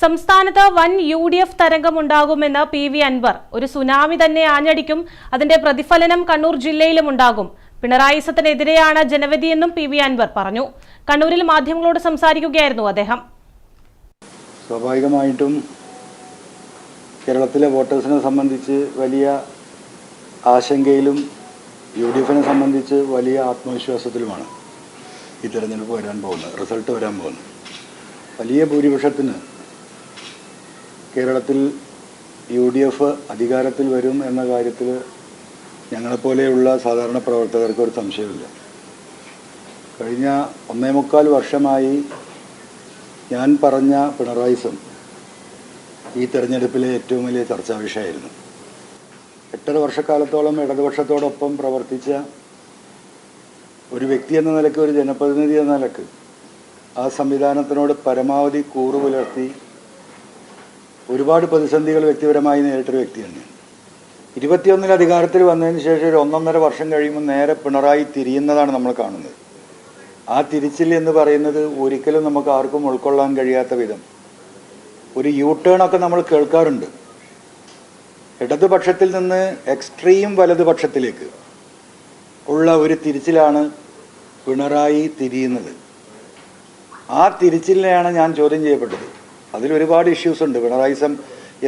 സംസ്ഥാനത്ത് വൻ UDF തരംഗമുണ്ടാകുമെന്ന് PV Anwar. ഒരു സുനാമി തന്നെ ആഞ്ഞടിക്കും. അതിന്റെ പ്രതിഫലനം കണ്ണൂർ ജില്ലയിലും ഉണ്ടാകും. പിണറായി സത്തിനെതിരെയാണ് ജനവിധിയെന്നും PV അൻവർ പറഞ്ഞു. കണ്ണൂരിൽ മാധ്യമങ്ങളോട് സംസാരിക്കുകയായിരുന്നു അദ്ദേഹം. സ്വാഭാവികമായിട്ടും കേരളത്തിലെ വോട്ടേഴ്സിനെ സംബന്ധിച്ച് വലിയ ആശങ്കയിലും UDFനെ സംബന്ധിച്ച് വലിയ ആത്മവിശ്വാസത്തിലുമാണ് ഈ തെരഞ്ഞെടുപ്പ് വരാൻ പോകുന്നത്, റിസൾട്ട് വരാൻ പോകുന്നത്. വലിയ ഭൂരിപക്ഷത്തിന് കേരളത്തിൽ UDF അധികാരത്തിൽ വരും എന്ന കാര്യത്തിൽ ഞങ്ങളെപ്പോലെയുള്ള സാധാരണ പ്രവർത്തകർക്ക് ഒരു സംശയമില്ല. കഴിഞ്ഞ 1.25 വർഷമായി ഞാൻ പറഞ്ഞ പിണറായിസം ഈ തെരഞ്ഞെടുപ്പിലെ ഏറ്റവും വലിയ ചർച്ചാ വിഷയമായിരുന്നു. 8.5 വർഷക്കാലത്തോളം ഇടതുപക്ഷത്തോടൊപ്പം പ്രവർത്തിച്ച ഒരു വ്യക്തി എന്ന നിലയ്ക്ക്, ഒരു ജനപ്രതിനിധി എന്ന നിലയ്ക്ക് ആ സംവിധാനത്തിനോട് പരമാവധി കൂറ് പുലർത്തി ഒരുപാട് പ്രതിസന്ധികൾ വ്യക്തിപരമായി നേരിട്ടൊരു വ്യക്തിയാണ് ഞാൻ. 21 അധികാരത്തിൽ വന്നതിന് ശേഷം ഒരു 1.5 വർഷം കഴിയുമ്പോൾ നേരെ പിണറായി തിരിയുന്നതാണ് നമ്മൾ കാണുന്നത്. ആ തിരിച്ചിൽ എന്ന് പറയുന്നത് ഒരിക്കലും നമുക്ക് ആർക്കും ഉൾക്കൊള്ളാൻ കഴിയാത്ത വിധം ഒരു യൂട്ടേണൊക്കെ നമ്മൾ കേൾക്കാറുണ്ട്. ഇടതുപക്ഷത്തിൽ നിന്ന് എക്സ്ട്രീം വലതുപക്ഷത്തിലേക്ക് ഉള്ള ഒരു തിരിച്ചിലാണ് പിണറായി തിരിയുന്നത്. ആ തിരിച്ചിലിനെയാണ് ഞാൻ ചോദ്യം ചെയ്യപ്പെട്ടത്. അതിലൊരുപാട് ഇഷ്യൂസ് ഉണ്ട്. പിണറായിസം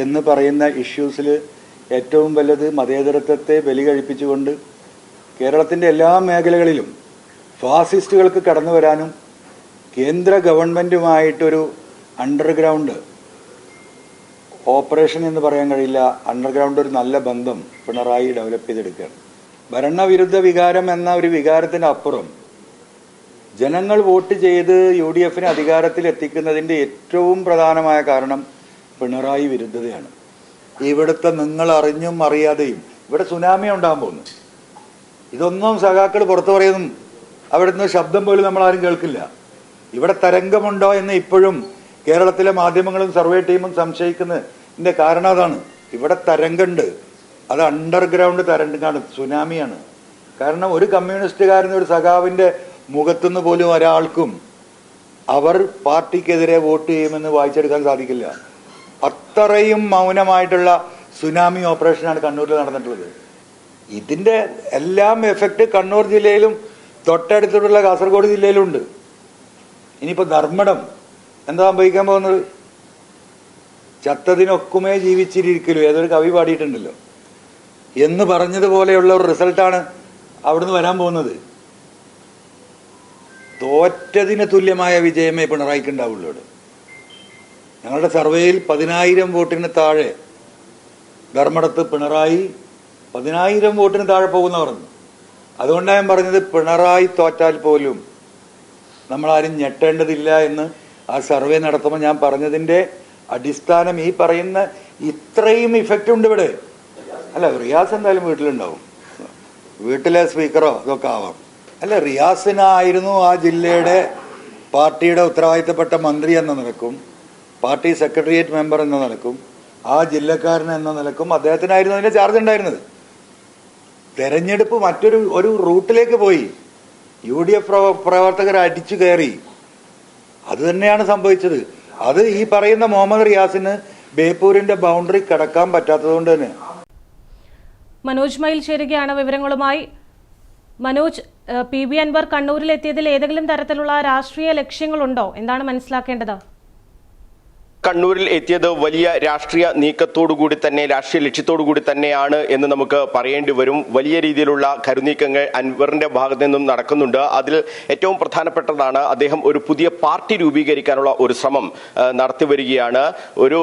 എന്ന് പറയുന്ന ഇഷ്യൂസിൽ ഏറ്റവും വലുത് മതേതരത്വത്തെ ബലി കഴിപ്പിച്ചുകൊണ്ട് കേരളത്തിൻ്റെ എല്ലാ മേഖലകളിലും ഫാസിസ്റ്റുകൾക്ക് കടന്നു വരാനും കേന്ദ്ര ഗവൺമെൻറ്റുമായിട്ടൊരു അണ്ടർഗ്രൗണ്ട് ഓപ്പറേഷൻ എന്ന് പറയാൻ കഴിയില്ല, അണ്ടർഗ്രൗണ്ട് ഒരു നല്ല ബന്ധം പിണറായി ഡെവലപ്പ് ചെയ്തെടുക്കുകയാണ്. ഭരണവിരുദ്ധ വികാരം എന്ന ഒരു വികാരത്തിന് അപ്പുറം ജനങ്ങൾ വോട്ട് ചെയ്ത് UDFനെ അധികാരത്തിൽ എത്തിക്കുന്നതിൻ്റെ ഏറ്റവും പ്രധാനമായ കാരണം പിണറായി വിരുദ്ധതയാണ്. ഇവിടുത്തെ നിങ്ങൾ അറിഞ്ഞും അറിയാതെയും ഇവിടെ സുനാമി ഉണ്ടാകാൻ പോകുന്നു. ഇതൊന്നും സഖാക്കൾ പുറത്തു പറയുന്നു, അവിടുന്ന് ശബ്ദം പോലും നമ്മളാരും കേൾക്കില്ല. ഇവിടെ തരംഗമുണ്ടോ എന്ന് ഇപ്പോഴും കേരളത്തിലെ മാധ്യമങ്ങളും സർവേ ടീമും സംശയിക്കുന്നതിൻ്റെ കാരണം അതാണ്. ഇവിടെ തരംഗമുണ്ട്, അത് അണ്ടർഗ്രൗണ്ട് തരംഗമാണ്, സുനാമിയാണ്. കാരണം ഒരു കമ്മ്യൂണിസ്റ്റുകാരന്, ഒരു സഖാവിൻ്റെ മുഖത്തുനിന്ന് പോലും ഒരാൾക്കും അവർ പാർട്ടിക്കെതിരെ വോട്ട് ചെയ്യുമെന്ന് വായിച്ചെടുക്കാൻ സാധിക്കില്ല. അത്രയും മൗനമായിട്ടുള്ള സുനാമി ഓപ്പറേഷനാണ് കണ്ണൂരിൽ നടന്നിട്ടുള്ളത്. ഇതിൻ്റെ എല്ലാം എഫക്റ്റ് കണ്ണൂർ ജില്ലയിലും തൊട്ടടുത്തുള്ള കാസർഗോഡ് ജില്ലയിലുണ്ട്. ഇനിയിപ്പോൾ ധർമ്മടം എന്താ സംഭവിക്കാൻ പോകുന്നത്? ചത്തതിനൊക്കുമേ ജീവിച്ചിരിക്കലോ, ഏതൊരു കവി പാടിയിട്ടുണ്ടല്ലോ എന്ന് പറഞ്ഞതുപോലെയുള്ള ഒരു റിസൾട്ടാണ് അവിടുന്ന് വരാൻ പോകുന്നത്. തോറ്റതിന് തുല്യമായ വിജയമേ പിണറായിക്ക് ഉണ്ടാവുള്ളൂ. ഞങ്ങളുടെ സർവേയിൽ 10,000 വോട്ടിന് താഴെ ധർമ്മടത്ത് പിണറായി 10,000 വോട്ടിന് താഴെ പോകുന്ന പറഞ്ഞു. അതുകൊണ്ടാണ് ഞാൻ പറഞ്ഞത്, പിണറായി തോറ്റാൽ പോലും നമ്മളാരും ഞെട്ടേണ്ടതില്ല എന്ന് ആ സർവേ നടത്തുമ്പോൾ ഞാൻ പറഞ്ഞതിൻ്റെ അടിസ്ഥാനം ഈ പറയുന്ന ഇത്രയും ഇഫക്റ്റ് ഉണ്ട് ഇവിടെ. അല്ല, റിയാസ് എന്തായാലും വീട്ടിലുണ്ടാവും, വീട്ടിലെ സ്പീക്കറോ ഇതൊക്കെ ആവാം. അല്ല, റിയാസിനായിരുന്നു ആ ജില്ലയുടെ പാർട്ടിയുടെ ഉത്തരവാദിത്തപ്പെട്ട മന്ത്രി എന്ന നിലക്കും പാർട്ടി സെക്രട്ടേറിയറ്റ് മെമ്പർ എന്ന നിലക്കും ആ ജില്ലക്കാരൻ എന്ന നിലക്കും അദ്ദേഹത്തിനായിരുന്നു അതിൻ്റെ ചാർജ് ഉണ്ടായിരുന്നത്. തെരഞ്ഞെടുപ്പ് മറ്റൊരു റൂട്ടിലേക്ക് പോയി, UDF പ്രവർത്തകർ അടിച്ചു കയറി. അത് തന്നെയാണ് സംഭവിച്ചത്. അത് ഈ പറയുന്ന മുഹമ്മദ് റിയാസിന് ബേപ്പൂരിന്റെ ബൗണ്ടറി കടക്കാൻ പറ്റാത്തതുകൊണ്ട് തന്നെ. മനോജ് മയിൽ ചേരുകയാണ് വിവരങ്ങളുമായി. മനോജ്, PV അൻവർ കണ്ണൂരിൽ എത്തിയതിൽ ഏതെങ്കിലും തരത്തിലുള്ള രാഷ്ട്രീയ ലക്ഷ്യങ്ങളുണ്ടോ? എന്താണ് മനസ്സിലാക്കേണ്ടത്? കണ്ണൂരിൽ എത്തിയത് വലിയ രാഷ്ട്രീയ നീക്കത്തോടുകൂടി തന്നെ, രാഷ്ട്രീയ ലക്ഷ്യത്തോടുകൂടി തന്നെയാണ് എന്ന് നമുക്ക് പറയേണ്ടി വരും. വലിയ രീതിയിലുള്ള കരുനീക്കങ്ങൾ അൻവറിന്റെ ഭാഗത്ത് നിന്നും നടക്കുന്നുണ്ട്. അതിൽ ഏറ്റവും പ്രധാനപ്പെട്ടതാണ് അദ്ദേഹം ഒരു പുതിയ പാർട്ടി രൂപീകരിക്കാനുള്ള ഒരു ശ്രമം നടത്തി വരികയാണ്. ഒരു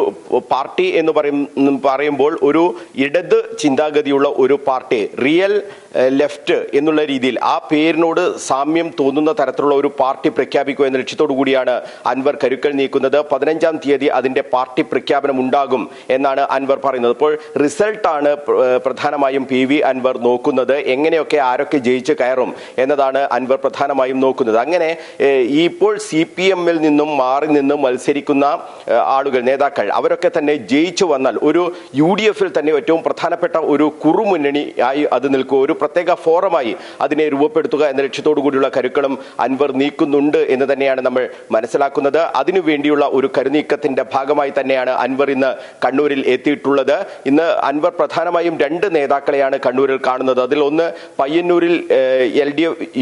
പാർട്ടി എന്ന് പറയുമ്പോൾ ഒരു ഇടത് ചിന്താഗതിയുള്ള ഒരു പാർട്ടി, റിയൽ ലെഫ്റ്റ് എന്നുള്ള രീതിയിൽ ആ പേരിനോട് സാമ്യം തോന്നുന്ന തരത്തിലുള്ള ഒരു പാർട്ടി പ്രഖ്യാപിക്കുക എന്ന ലക്ഷ്യത്തോടു കൂടിയാണ് അൻവർ കരുക്കൾ നീക്കുന്നത്. 15-ാം തീയതി അതിന്റെ പാർട്ടി പ്രഖ്യാപനം ഉണ്ടാകും എന്നാണ് അൻവർ പറയുന്നത്. അപ്പോൾ റിസൾട്ടാണ് പ്രധാനമായും PV അൻവർ നോക്കുന്നത്. എങ്ങനെയൊക്കെ ആരൊക്കെ ജയിച്ച് കയറും എന്നതാണ് അൻവർ പ്രധാനമായും നോക്കുന്നത്. അങ്ങനെ ഇപ്പോൾ CPM-ൽ നിന്നും മാറി നിന്നും മത്സരിക്കുന്ന ആളുകൾ, നേതാക്കൾ, അവരൊക്കെ തന്നെ ജയിച്ചു വന്നാൽ ഒരു UDF-ൽ തന്നെ ഏറ്റവും പ്രധാനപ്പെട്ട ഒരു കുറുമുന്നണി ആയി അത് നിൽക്കും. ഒരു പ്രത്യേക ഫോറമായി അതിനെ രൂപപ്പെടുത്തുക എന്ന ലക്ഷ്യത്തോടു കൂടിയുള്ള കരുക്കളും അൻവർ നീക്കുന്നുണ്ട് എന്ന് തന്നെയാണ് നമ്മൾ മനസ്സിലാക്കുന്നത്. അതിനുവേണ്ടിയുള്ള ഒരു കരുനീക്കത്തിന്റെ നീക്കത്തിന്റെ ഭാഗമായി തന്നെയാണ് അൻവർ ഇന്ന് കണ്ണൂരിൽ എത്തിയിട്ടുള്ളത്. ഇന്ന് അൻവർ പ്രധാനമായും രണ്ട് നേതാക്കളെയാണ് കണ്ണൂരിൽ കാണുന്നത്. അതിൽ ഒന്ന് പയ്യന്നൂരിൽ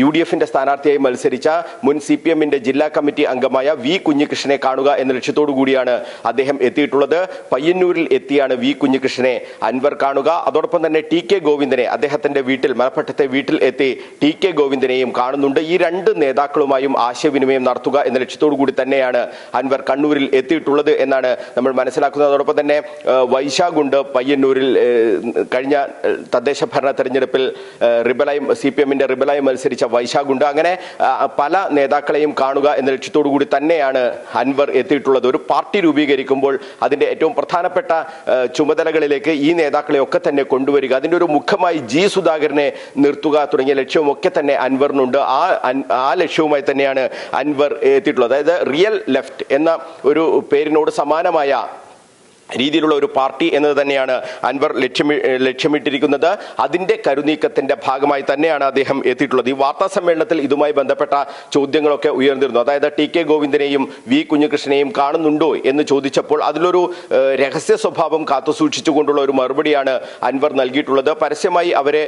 UDF സ്ഥാനാർത്ഥിയായി മത്സരിച്ച മുൻ CPM ജില്ലാ കമ്മിറ്റി അംഗമായ വി കുഞ്ഞികൃഷ്ണനെ കാണുക എന്ന ലക്ഷ്യത്തോടു കൂടിയാണ് അദ്ദേഹം എത്തിയിട്ടുള്ളത്. പയ്യന്നൂരിൽ എത്തിയാണ് വി കുഞ്ഞികൃഷ്ണനെ അൻവർ കാണുക. അതോടൊപ്പം തന്നെ TK ഗോവിന്ദനെ അദ്ദേഹത്തിന്റെ വീട്ടിൽ മലപ്പട്ടത്തെ വീട്ടിൽ എത്തി TK ഗോവിന്ദനെയും കാണുന്നുണ്ട്. ഈ രണ്ട് നേതാക്കളുമായും ആശയവിനിമയം നടത്തുക എന്ന ലക്ഷ്യത്തോടു കൂടി തന്നെയാണ് അൻവർ കണ്ണൂരിൽ എത്തിയിട്ടുള്ളത് എന്നാണ് നമ്മൾ മനസ്സിലാക്കുന്നത്. അതോടൊപ്പം തന്നെ വൈശാഖുണ്ട് പയ്യന്നൂരിൽ. കഴിഞ്ഞ തദ്ദേശ ഭരണ തെരഞ്ഞെടുപ്പിൽ CPM റിബലായി മത്സരിച്ച വൈശാഖുണ്ട്. അങ്ങനെ പല നേതാക്കളെയും കാണുക എന്ന ലക്ഷ്യത്തോടു കൂടി തന്നെയാണ് അൻവർ എത്തിയിട്ടുള്ളത്. ഒരു പാർട്ടി രൂപീകരിക്കുമ്പോൾ അതിന്റെ ഏറ്റവും പ്രധാനപ്പെട്ട ചുമതലകളിലേക്ക് ഈ നേതാക്കളെ ഒക്കെ തന്നെ കൊണ്ടുവരിക, അതിന്റെ ഒരു മുഖമായി G സുധാകരനെ നിർത്തുക തുടങ്ങിയ ലക്ഷ്യവുമൊക്കെ തന്നെ അൻവറിനുണ്ട്. ആ ലക്ഷ്യവുമായി തന്നെയാണ് അൻവർ എത്തിയിട്ടുള്ളത്. അതായത് റിയൽ ലെഫ്റ്റ് എന്ന ഒരു പേരിനോട് സമാനമായ രീതിയിലുള്ള ഒരു പാർട്ടി എന്നത് തന്നെയാണ് അൻവർ ലക്ഷ്യമിട്ടിരിക്കുന്നത്. അതിന്റെ കരുനീക്കത്തിന്റെ ഭാഗമായി തന്നെയാണ് അദ്ദേഹം എത്തിയിട്ടുള്ളത്. ഈ വാർത്താ സമ്മേളനത്തിൽ ഇതുമായി ബന്ധപ്പെട്ട ചോദ്യങ്ങളൊക്കെ ഉയർന്നിരുന്നു. അതായത് TK ഗോവിന്ദനെയും വി കുഞ്ഞികൃഷ്ണനെയും കാണുന്നുണ്ടോ എന്ന് ചോദിച്ചപ്പോൾ അതിലൊരു രഹസ്യ സ്വഭാവം കാത്തുസൂക്ഷിച്ചുകൊണ്ടുള്ള ഒരു മറുപടിയാണ് അൻവർ നൽകിയിട്ടുള്ളത്. പരസ്യമായി അവരെ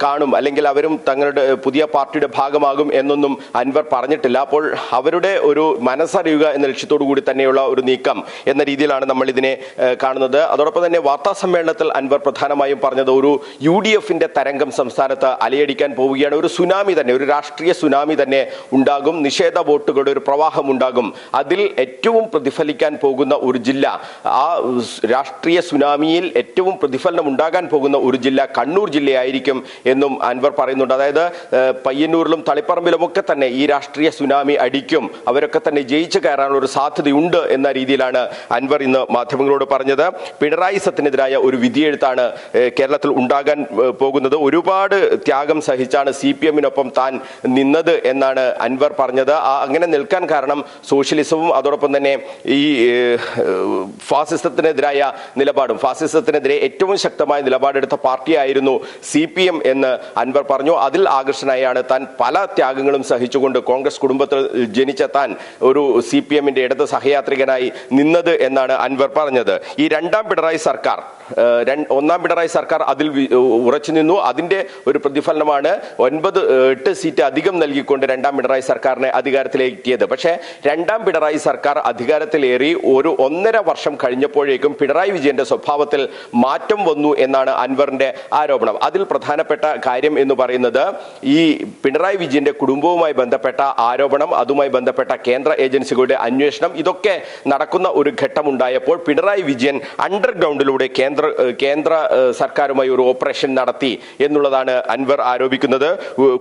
കാണും അല്ലെങ്കിൽ അവരും തങ്ങളുടെ പുതിയ പാർട്ടിയുടെ ഭാഗമാകും എന്നൊന്നും അൻവർ പറഞ്ഞിട്ടില്ല. അപ്പോൾ അവരുടെ ഒരു മനസ്സറിയുക എന്ന ലക്ഷ്യത്തോടു കൂടി തന്നെയുള്ള ഒരു നീക്കം എന്ന രീതിയിലാണ് നമ്മൾ ഇതിനെ കാണുന്നത്. അതോടൊപ്പം തന്നെ വാർത്താ സമ്മേളനത്തിൽ അൻവർ പ്രധാനമായും പറഞ്ഞത് ഒരു UDF തരംഗം സംസ്ഥാനത്ത് അലയടിക്കാൻ പോവുകയാണ്. ഒരു സുനാമി തന്നെ, ഒരു രാഷ്ട്രീയ സുനാമി തന്നെ ഉണ്ടാകും. നിഷേധ വോട്ടുകളുടെ ഒരു പ്രവാഹം ഉണ്ടാകും. അതിൽ ഏറ്റവും പ്രതിഫലിക്കാൻ പോകുന്ന ഒരു ജില്ല, ആ രാഷ്ട്രീയ സുനാമിയിൽ ഏറ്റവും പ്രതിഫലനം ഉണ്ടാകാൻ പോകുന്ന ഒരു ജില്ല കണ്ണൂർ ജില്ലയായിരിക്കും എന്നും അൻവർ പറയുന്നുണ്ട്. അതായത് പയ്യന്നൂരിലും തളിപ്പറമ്പിലും ഒക്കെ തന്നെ ഈ രാഷ്ട്രീയ സുനാമി അടിക്കും, അവരൊക്കെ തന്നെ ജയിച്ചു കയറാനുള്ള ഒരു സാധ്യതയുണ്ട് എന്ന രീതിയിലാണ് അൻവർ ഇന്ന് മാധ്യമങ്ങളോട് പറഞ്ഞത്. പിണറായി സത്തിനെതിരായ ഒരു വിധിയെഴുത്താണ് കേരളത്തിൽ ഉണ്ടാകാൻ പോകുന്നത്. ഒരുപാട് ത്യാഗം സഹിച്ചാണ് CPM താൻ നിന്നത് എന്നാണ് അൻവർ പറഞ്ഞത്. അങ്ങനെ നിൽക്കാൻ കാരണം സോഷ്യലിസവും അതോടൊപ്പം തന്നെ ഈ ഫാസിസത്തിനെതിരായ നിലപാടും, ഫാസിസത്തിനെതിരെ ഏറ്റവും ശക്തമായ നിലപാടെടുത്ത പാർട്ടിയായിരുന്നു CPM എന്ന് അൻവർ പറഞ്ഞു. അതിൽ ആകർഷനായാണ് താൻ പല ത്യാഗങ്ങളും സഹിച്ചുകൊണ്ട് കോൺഗ്രസ് കുടുംബത്തിൽ ജനിച്ച താൻ ഒരു CPM ഇടത് സഹയാത്രികനായി നിന്നത് എന്നാണ് അൻവർ പറഞ്ഞത്. ഈ രണ്ടാം പിണറായി സർക്കാർ, ഒന്നാം പിണറായി സർക്കാർ അതിൽ ഉറച്ചു നിന്നു. അതിന്റെ ഒരു പ്രതിഫലനമാണ് 8 സീറ്റ് അധികം നൽകിക്കൊണ്ട് രണ്ടാം പിണറായി സർക്കാരിനെ അധികാരത്തിലെത്തിയത്. പക്ഷേ രണ്ടാം പിണറായി സർക്കാർ അധികാരത്തിലേറി ഒരു 1.5 വർഷം കഴിഞ്ഞപ്പോഴേക്കും പിണറായി വിജയന്റെ സ്വഭാവത്തിൽ മാറ്റം വന്നു എന്നാണ് അൻവറിന്റെ ആരോപണം. അതിൽ പ്രധാനപ്പെട്ട കാര്യം എന്ന് പറയുന്നത് ഈ പിണറായി വിജയന്റെ കുടുംബവുമായി ബന്ധപ്പെട്ട ആരോപണം, അതുമായി ബന്ധപ്പെട്ട കേന്ദ്ര ഏജൻസികളുടെ അന്വേഷണം, ഇതൊക്കെ നടക്കുന്ന ഒരു ഘട്ടമുണ്ടായപ്പോൾ പിണറായി വിജയൻ അണ്ടർഗ്രൗണ്ടിലൂടെ കേന്ദ്ര സർക്കാരുമായി ഒരു ഓപ്പറേഷൻ നടത്തി എന്നുള്ളതാണ് അൻവർ ആരോപിക്കുന്നത്.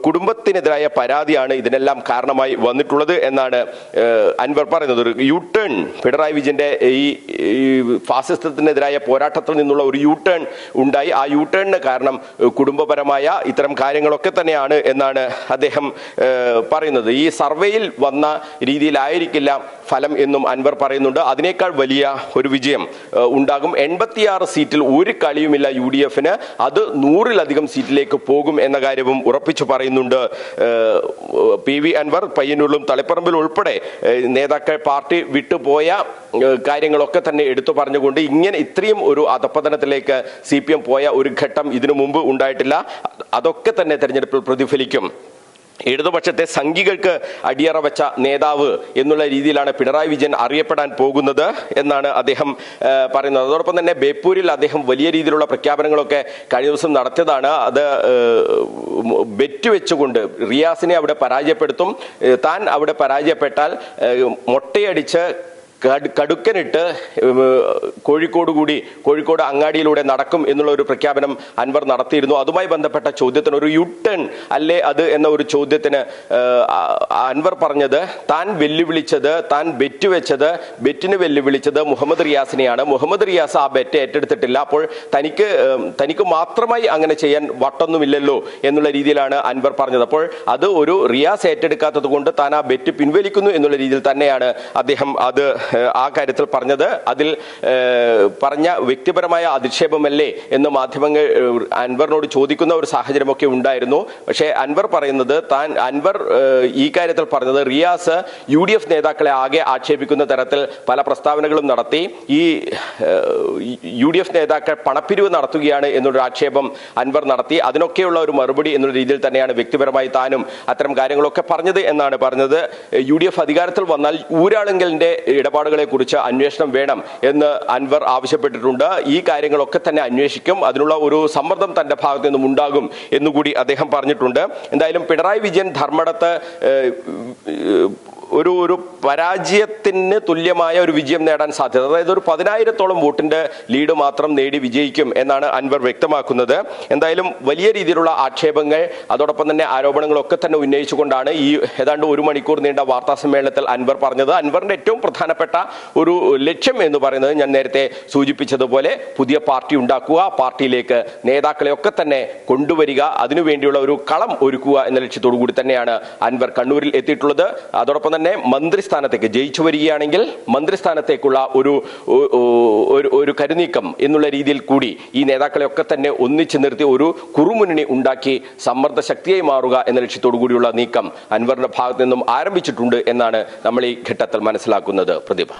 കുടുംബത്തിനെതിരായ പരാതിയാണ് ഇതിനെല്ലാം കാരണമായി വന്നിട്ടുള്ളത് എന്നാണ് അൻവർ പറയുന്നത്. ഒരു യൂടേൺ, പിണറായി വിജയന്റെ ഈ ഫാസിസത്തിനെതിരായ പോരാട്ടത്തിൽ നിന്നുള്ള ഒരു യൂടേൺ ഉണ്ടായി. ആ യൂടേണിന് കാരണം കുടുംബപരമായ ഇത്തരം കാര്യങ്ങളൊക്കെ തന്നെയാണ് എന്നാണ് അദ്ദേഹം പറയുന്നത്. ഈ സർവേയിൽ വന്ന രീതിയിലായിരിക്കില്ല ഫലം എന്നും അൻവർ പറയുന്നുണ്ട്. അതിനേക്കാൾ വലിയ ഒരു വിജയം ഉണ്ടാകും. 86 സീറ്റിൽ ഒരു കളിയുമില്ല UDF. അത് 100-ലധികം സീറ്റിലേക്ക് പോകും എന്ന കാര്യവും ഉറപ്പിച്ചു പറയുന്നുണ്ട് PV അൻവർ. പയ്യന്നൂരിലും തളിപ്പറമ്പിലും ഉൾപ്പെടെ നേതാക്കൾ പാർട്ടി വിട്ടുപോയ കാര്യങ്ങളൊക്കെ തന്നെ എടുത്തു പറഞ്ഞുകൊണ്ട് ഇത്രയും ഒരു അധപ്പതനത്തിലേക്ക് CPM പോയ ഒരു ഘട്ടം ഇതിനു മുമ്പ് ഉണ്ടായിട്ടില്ല. അതൊക്കെ തന്നെ തെരഞ്ഞെടുപ്പിൽ പ്രതിഫലിക്കും. ഇടതുപക്ഷത്തെ സംഘികൾക്ക് അടിയറ വെച്ച നേതാവ് എന്നുള്ള രീതിയിലാണ് പിണറായി വിജയൻ അറിയപ്പെടാൻ പോകുന്നത് എന്നാണ് അദ്ദേഹം പറയുന്നത്. അതോടൊപ്പം തന്നെ ബേപ്പൂരിൽ അദ്ദേഹം വലിയ രീതിയിലുള്ള പ്രഖ്യാപനങ്ങളൊക്കെ കഴിഞ്ഞ ദിവസം നടത്തിയതാണ്. അത് ബെറ്റ് വെച്ചുകൊണ്ട് റിയാസിനെ അവിടെ പരാജയപ്പെടുത്തും, താൻ അവിടെ പരാജയപ്പെട്ടാൽ മൊട്ടയടിച്ച് കടുക്കനിട്ട് കോഴിക്കോട് അങ്ങാടിയിലൂടെ നടക്കും എന്നുള്ള ഒരു പ്രഖ്യാപനം അൻവർ നടത്തിയിരുന്നു. അതുമായി ബന്ധപ്പെട്ട ചോദ്യത്തിന് ഒരു യൂട്ടേൺ അല്ലേ അത് എന്ന ഒരു ചോദ്യത്തിന് അൻവർ പറഞ്ഞത് താൻ ബെറ്റിന് വെല്ലുവിളിച്ചത് മുഹമ്മദ് റിയാസിനെയാണ്. മുഹമ്മദ് റിയാസ് ആ ബെറ്റ് ഏറ്റെടുത്തിട്ടില്ല. അപ്പോൾ തനിക്ക് മാത്രമായി അങ്ങനെ ചെയ്യാൻ വട്ടൊന്നുമില്ലല്ലോ എന്നുള്ള രീതിയിലാണ് അൻവർ പറഞ്ഞത്. അപ്പോൾ അത് ഒരു റിയാസ് ഏറ്റെടുക്കാത്തത് കൊണ്ട് താൻ ആ ബെറ്റ് പിൻവലിക്കുന്നു എന്നുള്ള രീതിയിൽ തന്നെയാണ് അദ്ദേഹം അത് ആ കാര്യത്തിൽ പറഞ്ഞത്. അതിൽ പറഞ്ഞ വ്യക്തിപരമായ അധിക്ഷേപമല്ലേ എന്ന് മാധ്യമങ്ങൾ അൻവറിനോട് ചോദിക്കുന്ന ഒരു സാഹചര്യമൊക്കെ ഉണ്ടായിരുന്നു. പക്ഷേ അൻവർ പറയുന്നത് അൻവർ ഈ കാര്യത്തിൽ പറഞ്ഞത് റിയാസ് UDF നേതാക്കളെ ആകെ ആക്ഷേപിക്കുന്ന തരത്തിൽ പല പ്രസ്താവനകളും നടത്തി. ഈ UDF നേതാക്കൾ പണപ്പിരിവ് നടത്തുകയാണ് എന്നൊരു ആക്ഷേപം അൻവർ നടത്തി. അതിനൊക്കെയുള്ള ഒരു മറുപടി എന്നുള്ള രീതിയിൽ തന്നെയാണ് വ്യക്തിപരമായി താനും അത്തരം കാര്യങ്ങളൊക്കെ പറഞ്ഞത് എന്നാണ് പറഞ്ഞത്. UDF അധികാരത്തിൽ വന്നാൽ ഊരാളുങ്കലിന്റെ ഇടപാടുകളെ കുറിച്ച് അന്വേഷണം വേണം എന്ന് അൻവർ ആവശ്യപ്പെട്ടിട്ടുണ്ട്. ഈ കാര്യങ്ങളൊക്കെ തന്നെ അന്വേഷിക്കും, അതിനുള്ള ഒരു സമ്മർദ്ദം തന്റെ ഭാഗത്ത് നിന്നും ഉണ്ടാകും എന്നുകൂടി അദ്ദേഹം പറഞ്ഞിട്ടുണ്ട്. എന്തായാലും പിണറായി വിജയൻ ധർമ്മടത്ത് ഒരു പരാജയത്തിന് തുല്യമായ ഒരു വിജയം നേടാൻ സാധ്യത, അതായത് ഒരു 10,000-ഓളം വോട്ടിന്റെ ലീഡ് മാത്രം നേടി വിജയിക്കും എന്നാണ് അൻവർ വ്യക്തമാക്കുന്നത്. എന്തായാലും വലിയ രീതിയിലുള്ള ആക്ഷേപങ്ങൾ അതോടൊപ്പം തന്നെ ആരോപണങ്ങളൊക്കെ തന്നെ ഉന്നയിച്ചുകൊണ്ടാണ് ഈ ഏതാണ്ട് 1 മണിക്കൂർ നീണ്ട വാർത്താ സമ്മേളനത്തിൽ അൻവർ പറഞ്ഞത്. അൻവറിന്റെ ഏറ്റവും പ്രധാനപ്പെട്ട ഒരു ലക്ഷ്യം എന്ന് പറയുന്നത് ഞാൻ നേരത്തെ സൂചിപ്പിച്ചതുപോലെ പുതിയ പാർട്ടി ഉണ്ടാക്കുക, പാർട്ടിയിലേക്ക് നേതാക്കളെയൊക്കെ തന്നെ കൊണ്ടുവരിക, അതിനുവേണ്ടിയുള്ള ഒരു കളം ഒരുക്കുക എന്ന ലക്ഷ്യത്തോടു കൂടി തന്നെയാണ് അൻവർ കണ്ണൂരിൽ എത്തിയിട്ടുള്ളത്. അതോടൊപ്പം തന്നെ മന്ത്രിസ്ഥാനത്തേക്ക് ജയിച്ചു വരികയാണെങ്കിൽ മന്ത്രിസ്ഥാനത്തേക്കുള്ള ഒരു കരുനീക്കം എന്നുള്ള രീതിയിൽ കൂടി ഈ നേതാക്കളെയൊക്കെ തന്നെ ഒന്നിച്ചു നിർത്തി ഒരു കുറുമുന്നണി ഉണ്ടാക്കി സമ്മർദ്ദ ശക്തിയായി മാറുക എന്ന ലക്ഷ്യത്തോടു കൂടിയുള്ള നീക്കം അൻവറിന്റെ ഭാഗത്ത് നിന്നും ആരംഭിച്ചിട്ടുണ്ട് എന്നാണ് നമ്മൾ ഈ ഘട്ടത്തിൽ മനസ്സിലാക്കുന്നത്. പ്രതിഭ.